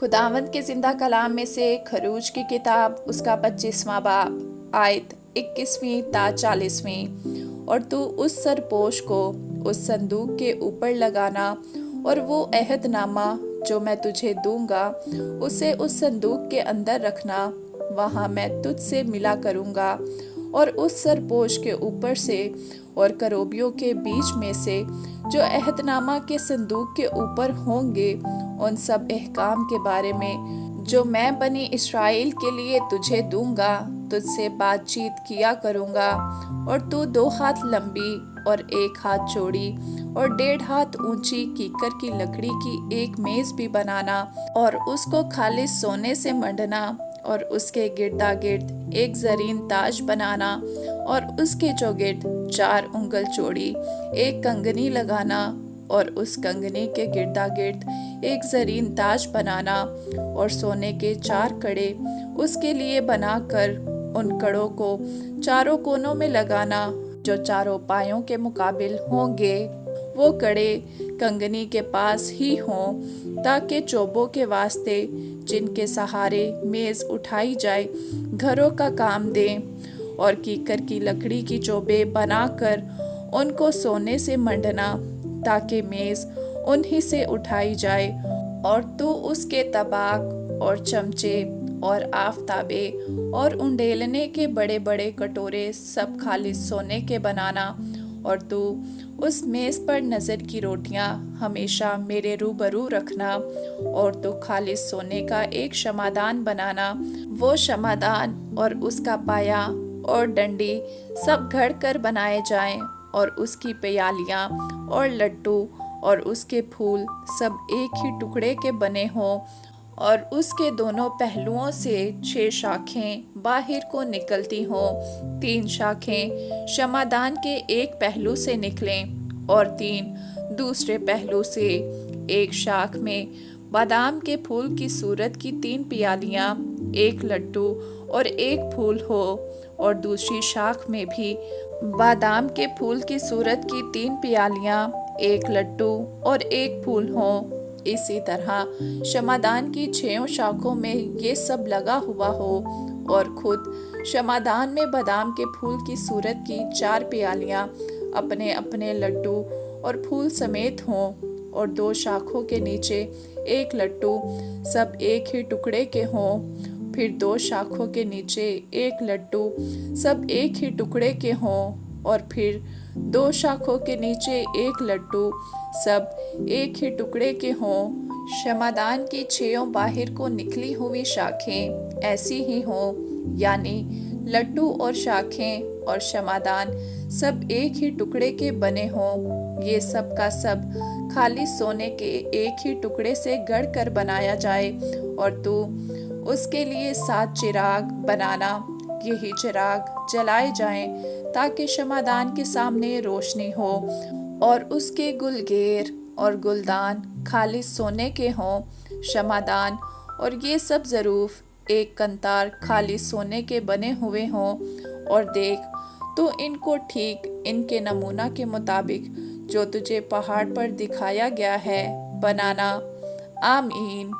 खुदावंद के जिंदा कलाम में से खरूज की किताब उसका 25वां बाब आयत 21वीं ता 40वीं। और तू उस सरपोश को उस संदूक के ऊपर लगाना और वो अहदनामा जो मैं तुझे दूंगा उसे उस संदूक के अंदर रखना, वहां मैं तुझसे मिला करूंगा। और उस सरपोश के ऊपर से और करोबियों के बीच में से जो अहदनामा के संदूक के ऊपर होंगे उन सब अहकाम के बारे में जो मैं बनी इस्राएल के लिए तुझे दूंगा तुझसे बातचीत किया करूंगा। और तू 2 हाथ लंबी और 1 हाथ चौड़ी और 1.5 हाथ ऊंची कीकर की लकड़ी की एक मेज भी बनाना और उसको खालिस सोने से मंडना और उसके गिरदा गिर्द एक जरीन ताज बनाना और उसके चौगिर्द 4 उंगल चौड़ी एक कंगनी लगाना और उस कंगनी के गिरदा गिर्द एक जरीन ताज बनाना और सोने के 4 कड़े उसके लिए बनाकर उन कड़ों को चारों कोनों में लगाना जो चारों पायों के मुकाबिल होंगे। वो कड़े कंगनी के पास ही हों ताकि चोबों के वास्ते जिनके सहारे मेज उठाई जाए घरों का काम दें। और कीकर की लकड़ी की चोबे बनाकर उनको सोने से मंडना ताकि मेज उन्हीं से उठाई जाए। और तू उसके तबाक और चमचे और आफताबे और उंडेलने के बड़े बड़े कटोरे सब खालिस सोने के बनाना। और तू उस मेज पर नज़र की रोटियां हमेशा मेरे रूबरू रखना। और तू खालिस सोने का एक शमादान बनाना, वो शमादान और उसका पाया और डंडी सब घड़ कर बनाए जाएं और उसकी प्यालियां और लट्टू और उसके फूल सब एक ही टुकड़े के बने हों। और उसके दोनों पहलुओं से 6 शाखें बाहर को निकलती हों, 3 शाखें शमादान के एक पहलू से निकलें और 3 दूसरे पहलू से। एक शाख में बादाम के फूल की सूरत की 3 प्यालियां, एक लट्टू और एक फूल हो। और दूसरी शाख में भी बादाम के फूल की सूरत की 3 प्यालियां, एक लट्टू और एक फूल हो। इसी तरह शमादान की 6 शाखों में ये सब लगा हुआ हो। और खुद शमादान में बादाम के फूल की सूरत की 4 प्यालियां अपने अपने लट्टू और फूल समेत हों। और 2 शाखों के नीचे एक लट्टू सब एक ही टुकड़े के हों। फिर 2 शाखों के नीचे एक लट्टू सब एक ही टुकड़े के हों। और फिर 2 शाखों के नीचे एक लट्टू सब एक ही टुकड़े के हों। शमादान की 6 बाहर को निकली हुई शाखें ऐसी ही हों, यानी लट्टू और शाखें और शमादान सब एक ही टुकड़े के बने हों। ये सब का सब खाली सोने के एक ही टुकड़े से गढ़ कर बनाया जाए। और तू उसके लिए 7 चिराग बनाना, यही चिराग जलाए जाएं ताकि शमादान के सामने रोशनी हो। और उसके गुलगेर और गुलदान खालिस सोने के हों। शमादान और ये सब ज़रूफ एक कंतार खालिस सोने के बने हुए हों। और देख, तो इनको ठीक इनके नमूना के मुताबिक जो तुझे पहाड़ पर दिखाया गया है बनाना। आमीन।